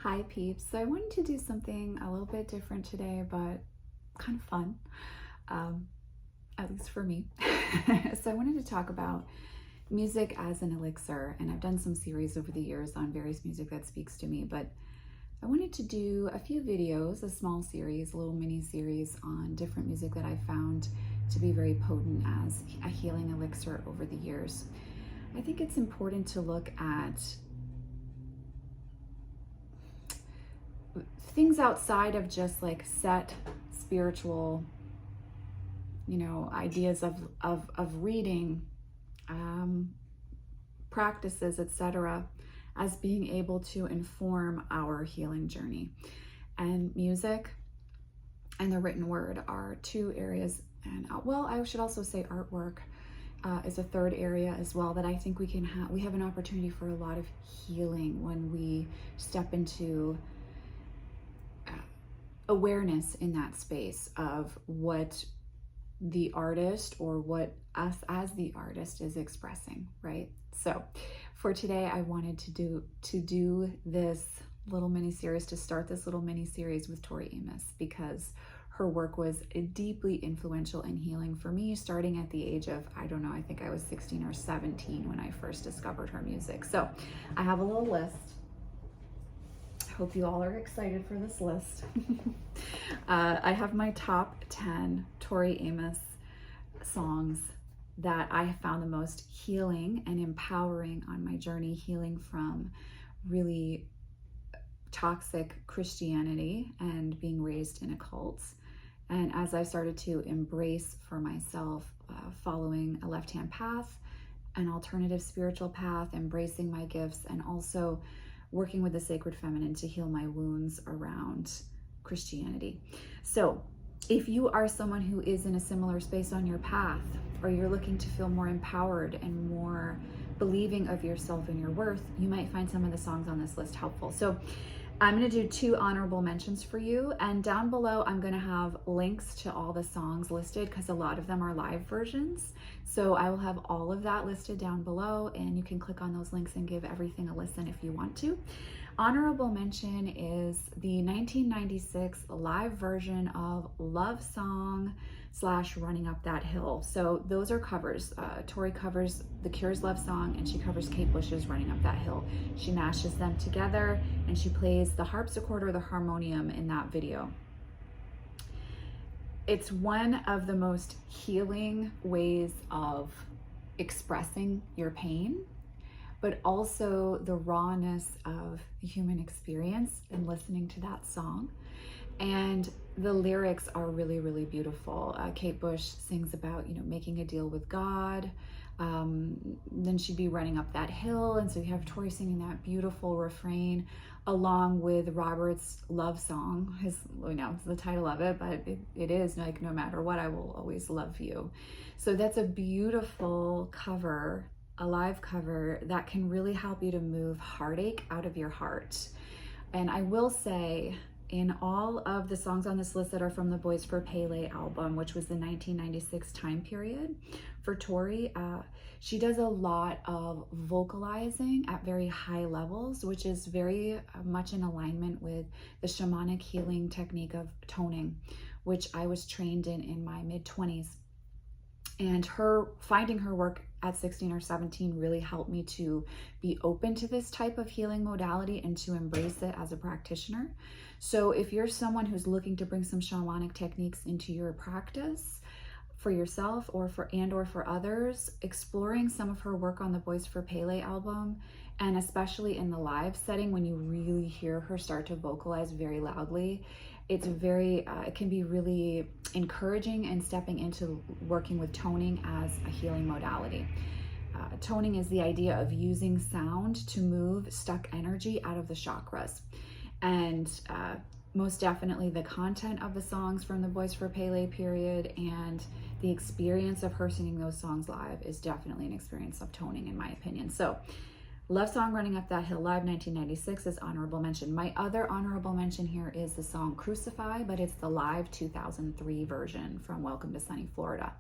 Hi peeps. So I wanted to do something a little bit different today, but kind of fun, um, at least for me. So I wanted to talk about music as an elixir, and I've done some series over the years on various music that speaks to me, but I wanted to do a few videos, a small series, a little mini series on different music that I found to be very potent as a healing elixir over the years. I think it's important to look at things outside of just like set spiritual, ideas of reading, practices, etc., as being able to inform our healing journey. And music and the written word are two areas, and I should also say artwork is a third area as well, that I think we have an opportunity for a lot of healing when we step into awareness in that space of what the artist or what us as the artist is expressing, right? So for today, I wanted to do this little mini series, to start this little mini series with Tori Amos, because her work was deeply influential in healing for me, starting at the age of, I don't know, I think I was 16 or 17 when I first discovered her music. So I have a little list. Hope you all are excited for this list. I have my top 10 Tori Amos songs that I have found the most healing and empowering on my journey, healing from really toxic Christianity and being raised in a cult. And as I started to embrace for myself, following a left-hand path, an alternative spiritual path, embracing my gifts, and also working with the sacred feminine to heal my wounds around Christianity. So if you are someone who is in a similar space on your path, or you're looking to feel more empowered and more believing of yourself and your worth, you might find some of the songs on this list helpful. So I'm going to do 2 honorable mentions for you, and down below I'm going to have links to all the songs listed, because a lot of them are live versions. So I will have all of that listed down below, and you can click on those links and give everything a listen if you want to. Honorable mention is the 1996 live version of Lovesong / Running Up That Hill. So those are covers. Tori covers The Cure's Lovesong, and she covers Kate Bush's Running Up That Hill. She mashes them together, and she plays the harpsichord or the harmonium in that video. It's one of the most healing ways of expressing your pain, but also the rawness of the human experience in listening to that song. And the lyrics are really, really beautiful. Kate Bush sings about, making a deal with God. Then she'd be running up that hill. And so you have Tori singing that beautiful refrain along with Robert's love song. It's the title of it, but it is like, no matter what, I will always love you. So that's a beautiful cover, a live cover that can really help you to move heartache out of your heart. And I will say, in all of the songs on this list that are from the Boys for Pele album, which was the 1996 time period for Tori, she does a lot of vocalizing at very high levels, which is very much in alignment with the shamanic healing technique of toning, which I was trained in my mid-20s. And finding her work at 16 or 17 really helped me to be open to this type of healing modality and to embrace it as a practitioner. So if you're someone who's looking to bring some shamanic techniques into your practice for yourself or for others, exploring some of her work on the Boys for Pele album, and especially in the live setting when you really hear her start to vocalize very loudly, it can be really encouraging and stepping into working with toning as a healing modality. Toning is the idea of using sound to move stuck energy out of the chakras. And most definitely the content of the songs from the Boys for Pele period and the experience of her singing those songs live is definitely an experience of toning, in my opinion. So Lovesong Running Up That Hill live 1996 is honorable mention. My other honorable mention here is the song Crucify, but it's the live 2003 version from Welcome to Sunny Florida.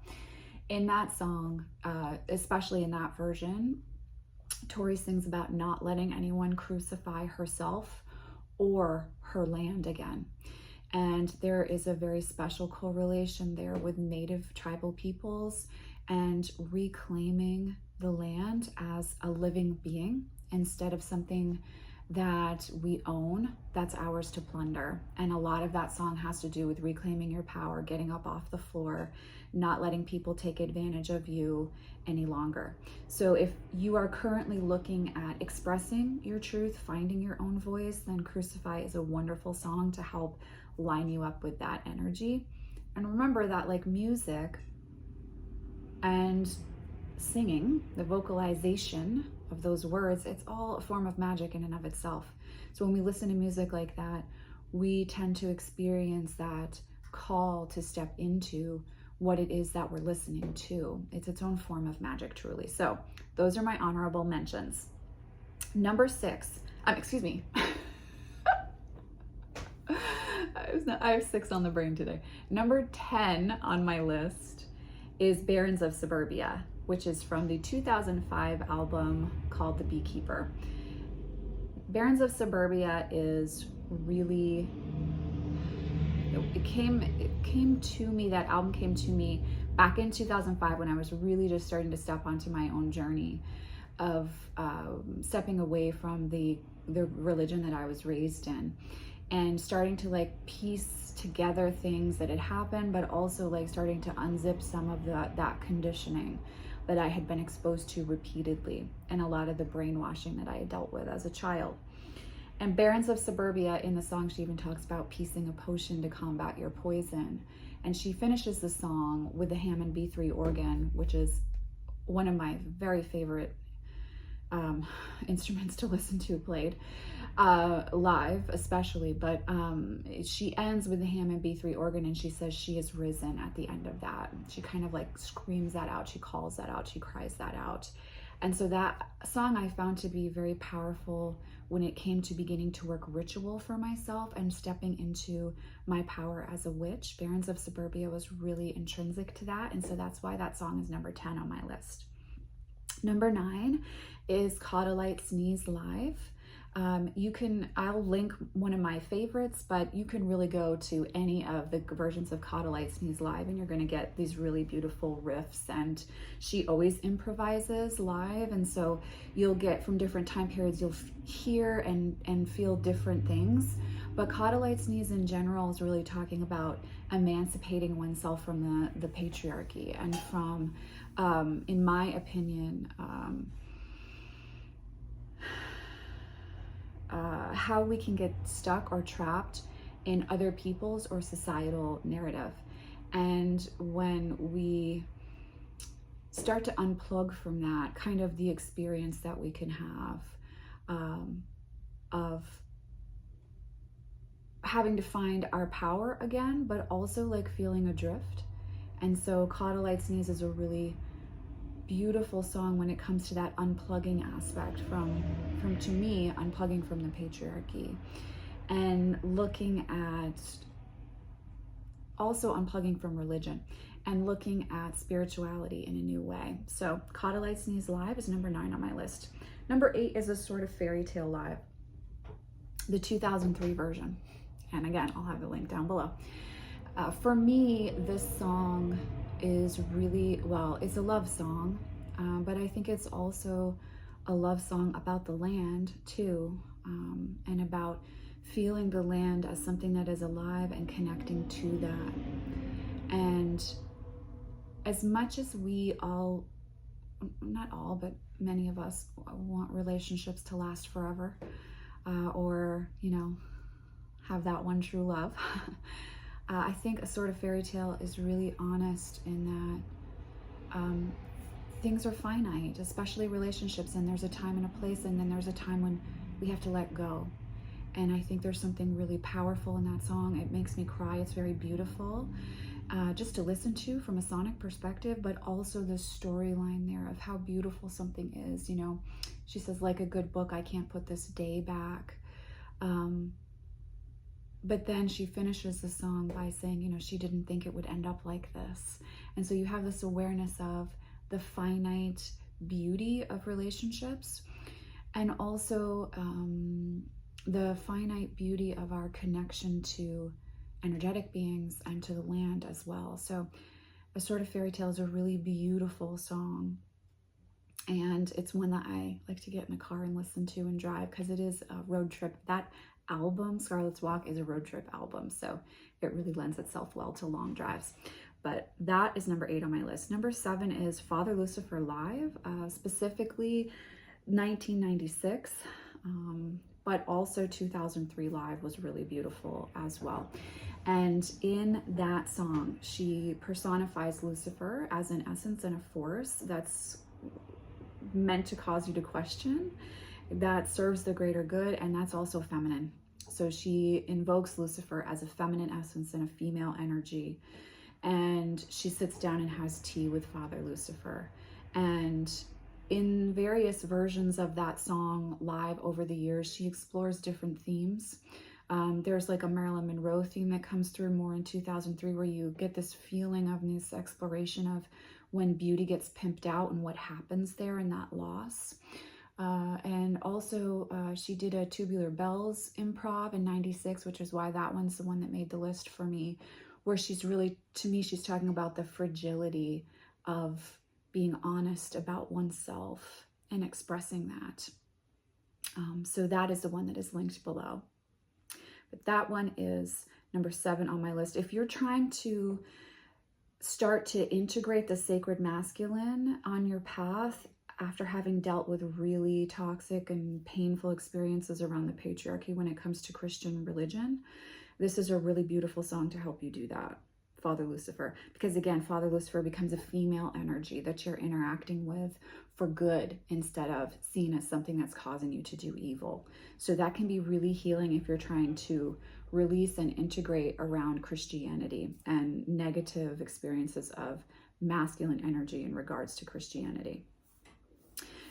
In that song, especially in that version, Tori sings about not letting anyone crucify herself or her land again. And there is a very special correlation there with native tribal peoples and reclaiming the land as a living being instead of something that we own that's ours to plunder. And a lot of that song has to do with reclaiming your power, getting up off the floor, not letting people take advantage of you any longer. So if you are currently looking at expressing your truth, finding your own voice, then Crucify is a wonderful song to help line you up with that energy. And remember that like music and singing, the vocalization of those words, it's all a form of magic in and of itself. So when we listen to music like that, we tend to experience that call to step into what it is that we're listening to. It's its own form of magic, truly. So those are my honorable mentions. Number 6, excuse me. I have 6 on the brain today. Number 10 on my list is Barons of Suburbia, which is from the 2005 album called The Beekeeper. Barons of Suburbia is really, it came to me, that album came to me back in 2005 when I was really just starting to step onto my own journey of stepping away from the religion that I was raised in, and starting to like piece together things that had happened, but also like starting to unzip some of that conditioning that I had been exposed to repeatedly, and a lot of the brainwashing that I had dealt with as a child. And Barons of Suburbia, in the song, she even talks about piecing a potion to combat your poison. And she finishes the song with the Hammond B3 organ, which is one of my very favorite instruments to listen to played live, especially. But she ends with the Hammond B3 organ, and she says she is risen at the end of that. She kind of like screams that out, she calls that out, she cries that out. And so that song I found to be very powerful when it came to beginning to work ritual for myself and stepping into my power as a witch. Barons of Suburbia was really intrinsic to that, and so that's why that song is number 10 on my list. Number 9 is Caught a Light Sneeze Live. I'll link one of my favorites, but you can really go to any of the versions of Caught a Light Sneeze Live and you're going to get these really beautiful riffs, and she always improvises live, and so you'll get from different time periods, you'll hear and feel different things. But Caught a Light Sneeze in general is really talking about emancipating oneself from the patriarchy and from, in my opinion, how we can get stuck or trapped in other people's or societal narrative. And when we start to unplug from that, kind of the experience that we can have of having to find our power again, but also like feeling adrift. And so Caught a Light Sneeze is a really beautiful song when it comes to that unplugging aspect from to me, unplugging from the patriarchy and looking at also unplugging from religion and looking at spirituality in a new way. So Caught a Light Sneeze Live is number 9 on my list. Number 8 is a Sorta Fairytale Live, the 2003 version. And again, I'll have the link down below. For me, this song is really, well, it's a love song, but I think it's also a love song about the land too, and about feeling the land as something that is alive and connecting to that. And as much as we all, not all, but many of us want relationships to last forever, or, you know, have that one true love, I think A Sorta Fairytale is really honest in that things are finite, especially relationships, and there's a time and a place, and then there's a time when we have to let go. And I think there's something really powerful in that song. It makes me cry. It's very beautiful just to listen to from a sonic perspective, but also the storyline there of how beautiful something is. You know, she says, like a good book, I can't put this day back. But then she finishes the song by saying, you know, she didn't think it would end up like this. And so you have this awareness of the finite beauty of relationships, and also the finite beauty of our connection to energetic beings and to the land as well. So a Sorta Fairytale is a really beautiful song. And it's one that I like to get in the car and listen to and drive, because it is a road trip. That album, Scarlet's Walk, is a road trip album. So it really lends itself well to long drives. But that is number 8 on my list. Number 7 is Father Lucifer Live, specifically 1996. But also 2003 Live was really beautiful as well. And in that song, she personifies Lucifer as an essence and a force that's meant to cause you to question, that serves the greater good, and that's also feminine. So she invokes Lucifer as a feminine essence and a female energy. And she sits down and has tea with Father Lucifer. And in various versions of that song live over the years, she explores different themes. There's like a Marilyn Monroe theme that comes through more in 2003, where you get this feeling of this exploration of when beauty gets pimped out and what happens there in that loss. And also she did a Tubular Bells improv in 96, which is why that one's the one that made the list for me, where she's really, to me, she's talking about the fragility of being honest about oneself and expressing that. So that is the one that is linked below. But that one is number 7 on my list. If you're trying to start to integrate the sacred masculine on your path after having dealt with really toxic and painful experiences around the patriarchy when it comes to Christian religion, this is a really beautiful song to help you do that. Father Lucifer, because again, Father Lucifer becomes a female energy that you're interacting with for good instead of seen as something that's causing you to do evil. So that can be really healing if you're trying to release and integrate around Christianity and negative experiences of masculine energy in regards to Christianity.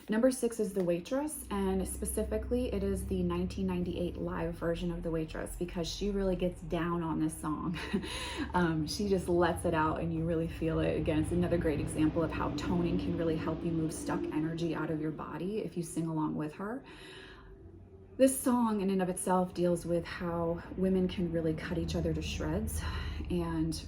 Number 6 is The Waitress, and specifically it is the 1998 live version of The Waitress, because she really gets down on this song. She just lets it out and you really feel it. Again, it's another great example of how toning can really help you move stuck energy out of your body if you sing along with her. This song in and of itself deals with how women can really cut each other to shreds and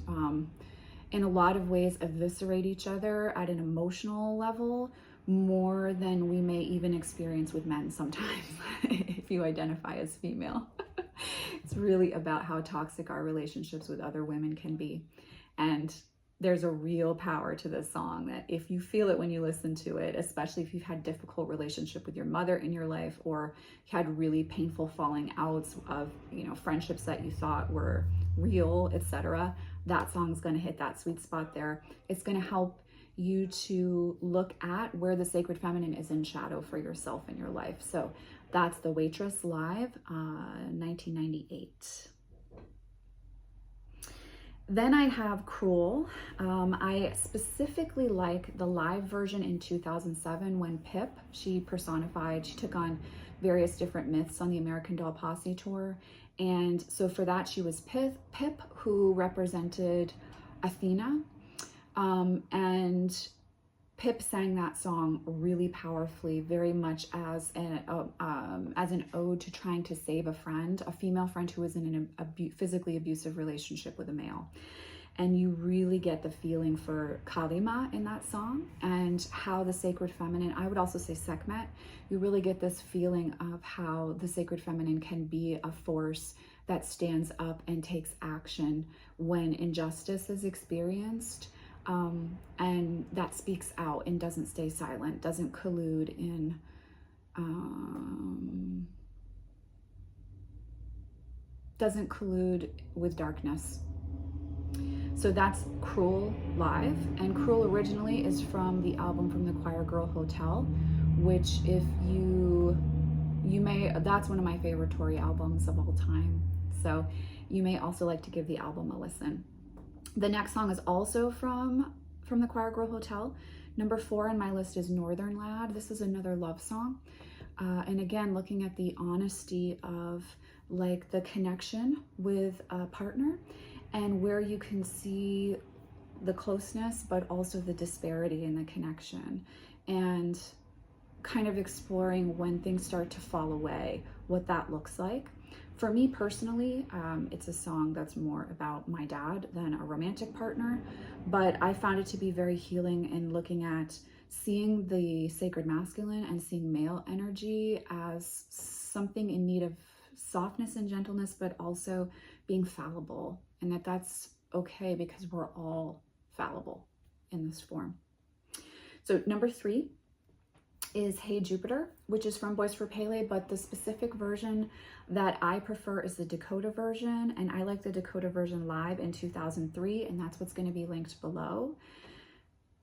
in a lot of ways eviscerate each other at an emotional level, more than we may even experience with men sometimes, if you identify as female. It's really about how toxic our relationships with other women can be. And there's a real power to this song that if you feel it when you listen to it, especially if you've had difficult relationship with your mother in your life, or you had really painful falling outs of, friendships that you thought were real, etc., that song's going to hit that sweet spot there. It's going to help you to look at where the sacred feminine is in shadow for yourself in your life. So that's The Waitress live, 1998. Then I have Cruel. I specifically like the live version in 2007 when Pip, she took on various different myths on the American Doll Posse tour. And so for that, she was Pip, who represented Athena. And Pip sang that song really powerfully, very much as an ode to trying to save a female friend who was in a physically abusive relationship with a male. And you really get the feeling for Kalima in that song and how the sacred feminine, I would also say Sekhmet, you really get this feeling of how the sacred feminine can be a force that stands up and takes action when injustice is experienced. And that speaks out and doesn't stay silent, doesn't collude with darkness. So that's Cruel live, and Cruel originally is from the album From the Choir Girl Hotel, which if you may, that's one of my favorite Tori albums of all time. So you may also like to give the album a listen. The next song is also from the Choir Girl Hotel. Number 4 on my list is Northern Lad. This is another love song. And again, looking at the honesty of like the connection with a partner and where you can see the closeness, but also the disparity in the connection, and kind of exploring when things start to fall away, what that looks like. For me personally, it's a song that's more about my dad than a romantic partner, but I found it to be very healing in looking at seeing the sacred masculine and seeing male energy as something in need of softness and gentleness, but also being fallible, and that's okay because we're all fallible in this form. So number 3 is Hey Jupiter, which is from Boys for Pele, but the specific version that I prefer is the Dakota version, and I like the Dakota version live in 2003, and that's what's going to be linked below.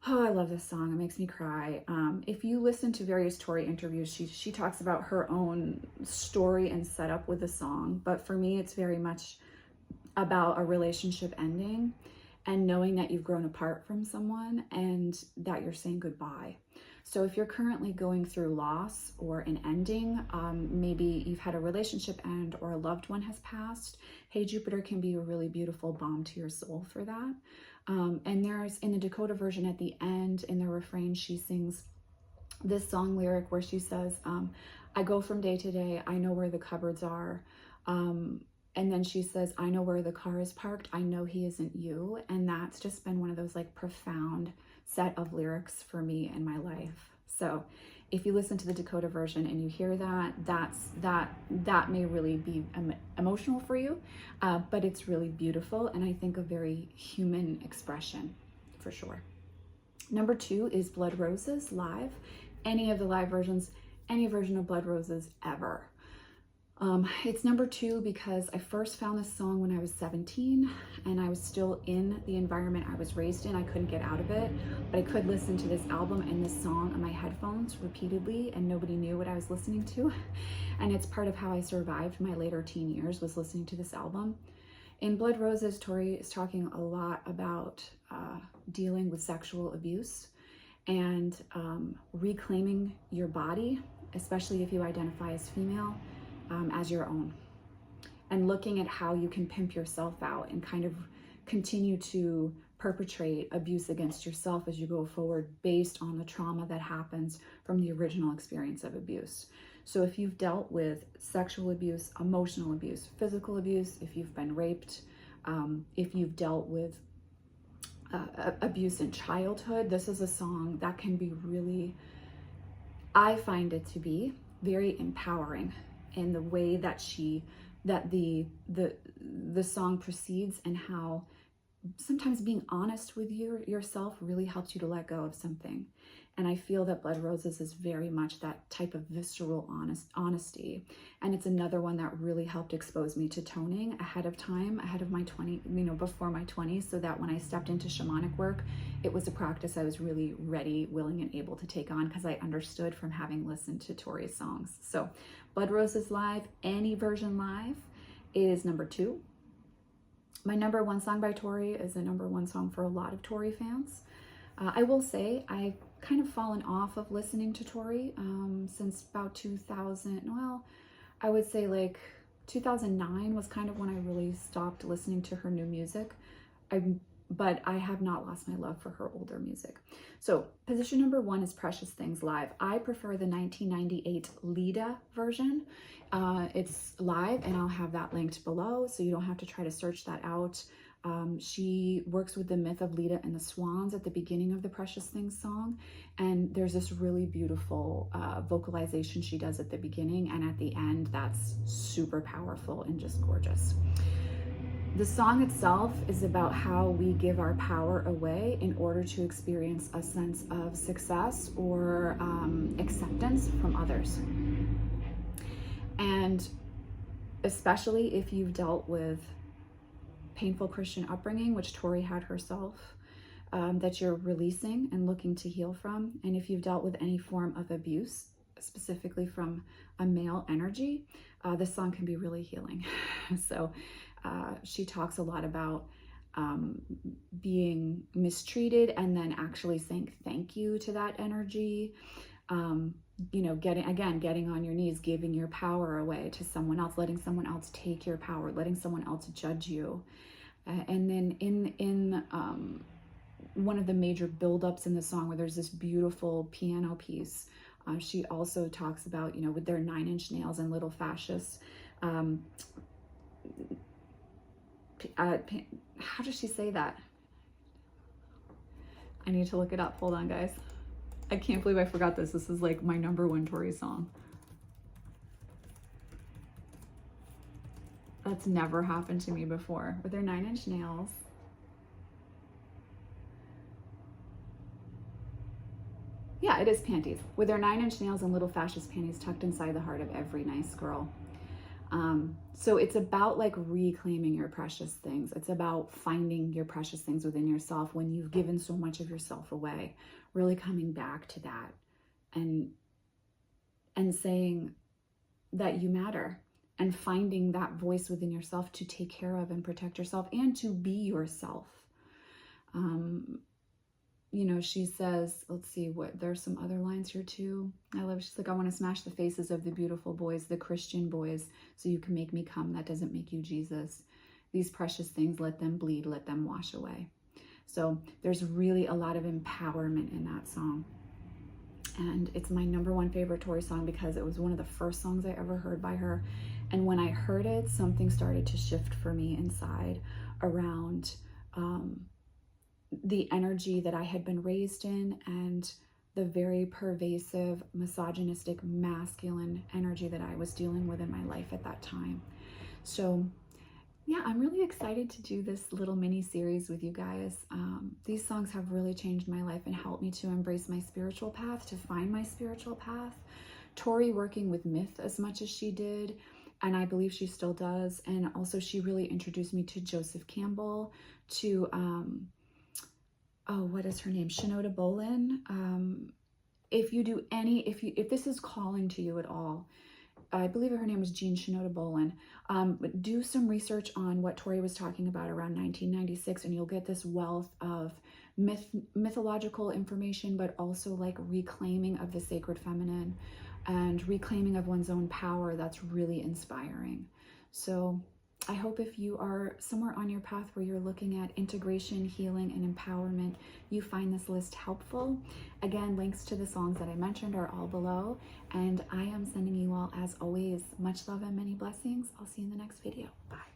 Oh, I love this song. It makes me cry. If you listen to various Tori interviews, she talks about her own story and setup with the song, but for me, it's very much about a relationship ending and knowing that you've grown apart from someone and that you're saying goodbye. So if you're currently going through loss or an ending, maybe you've had a relationship end or a loved one has passed, Hey Jupiter can be a really beautiful balm to your soul for that. And there's, in the Dakota version at the end, in the refrain, she sings this song lyric where she says, I go from day to day, I know where the cupboards are. And then she says, I know where the car is parked, I know he isn't you. And that's just been one of those like profound set of lyrics for me in my life. So if you listen to the Dakota version and you hear that, that may really be emotional for you, but it's really beautiful, and I think a very human expression for sure. Number 2 is Blood Roses live. Any of the live versions, any version of Blood Roses ever. It's number 2 because I first found this song when I was 17 and I was still in the environment I was raised in. I couldn't get out of it, but I could listen to this album and this song on my headphones repeatedly and nobody knew what I was listening to. And it's part of how I survived my later teen years, was listening to this album. In Blood Roses, Tori is talking a lot about dealing with sexual abuse and reclaiming your body, especially if you identify as female, as your own, and looking at how you can pimp yourself out and kind of continue to perpetrate abuse against yourself as you go forward based on the trauma that happens from the original experience of abuse. So if you've dealt with sexual abuse, emotional abuse, physical abuse, if you've been raped, if you've dealt with abuse in childhood, this is a song that can be really, I find it to be very empowering in the way that the song proceeds, and how sometimes being honest with yourself really helps you to let go of something. And I feel that Blood Roses is very much that type of visceral honesty. And it's another one that really helped expose me to toning ahead of time, ahead of my before my 20s, so that when I stepped into shamanic work, it was a practice I was really ready, willing, and able to take on because I understood from having listened to Tori's songs. So Blood Roses live, any version live, is number 2. My number 1 song by Tori is the number 1 song for a lot of Tori fans. I will say I've kind of fallen off of listening to Tori since about 2000. Well, I would say like 2009 was kind of when I really stopped listening to her new music. But I have not lost my love for her older music. So position number 1 is Precious Things live. I prefer the 1998 Lite version. It's live, and I'll have that linked below, so you don't have to try to search that out. She works with the myth of Lita and the swans at the beginning of the Precious Things song, and there's this really beautiful vocalization she does at the beginning, and at the end that's super powerful and just gorgeous. The song itself is about how we give our power away in order to experience a sense of success or acceptance from others. And especially if you've dealt with painful Christian upbringing, which Tori had herself, that you're releasing and looking to heal from. And if you've dealt with any form of abuse, specifically from a male energy, this song can be really healing. So she talks a lot about being mistreated and then actually saying thank you to that energy. Getting on your knees, giving your power away to someone else, letting someone else take your power, letting someone else judge you. And then in one of the major buildups in the song, where there's this beautiful piano piece, She also talks about, you know, with their 9-inch nails and little fascists. How does she say that? I need to look it up. Hold on, guys. I can't believe I forgot this. This is like my #1 Tori song. That's never happened to me before. With their 9-inch nails. Yeah, it is panties. With their 9-inch nails and little fascist panties tucked inside the heart of every nice girl. So it's about like reclaiming your precious things. It's about finding your precious things within yourself when you've given so much of yourself away, really coming back to that and saying that you matter and finding that voice within yourself to take care of and protect yourself and to be yourself. You know, she says, let's see what, there's some other lines here too. I love, she's like, I want to smash the faces of the beautiful boys, the Christian boys, so you can make me come. That doesn't make you Jesus. These precious things, let them bleed, let them wash away. So there's really a lot of empowerment in that song. And it's my #1 favorite Tori song because it was one of the first songs I ever heard by her. And when I heard it, something started to shift for me inside around the energy that I had been raised in and the very pervasive, misogynistic, masculine energy that I was dealing with in my life at that time. So yeah, I'm really excited to do this little mini series with you guys. These songs have really changed my life and helped me to embrace my spiritual path, to find my spiritual path. Tori working with myth as much as she did, and I believe she still does. And also she really introduced me to Joseph Campbell, to oh, what is her name? Shinoda Bolin. If this is calling to you at all, I believe her name was Jean Shinoda Bolin. Do some research on what Tori was talking about around 1996, and you'll get this wealth of mythological information, but also like reclaiming of the sacred feminine and reclaiming of one's own power. That's really inspiring. So I hope if you are somewhere on your path where you're looking at integration, healing, and empowerment, you find this list helpful. Again, links to the songs that I mentioned are all below. And I am sending you all, as always, much love and many blessings. I'll see you in the next video. Bye.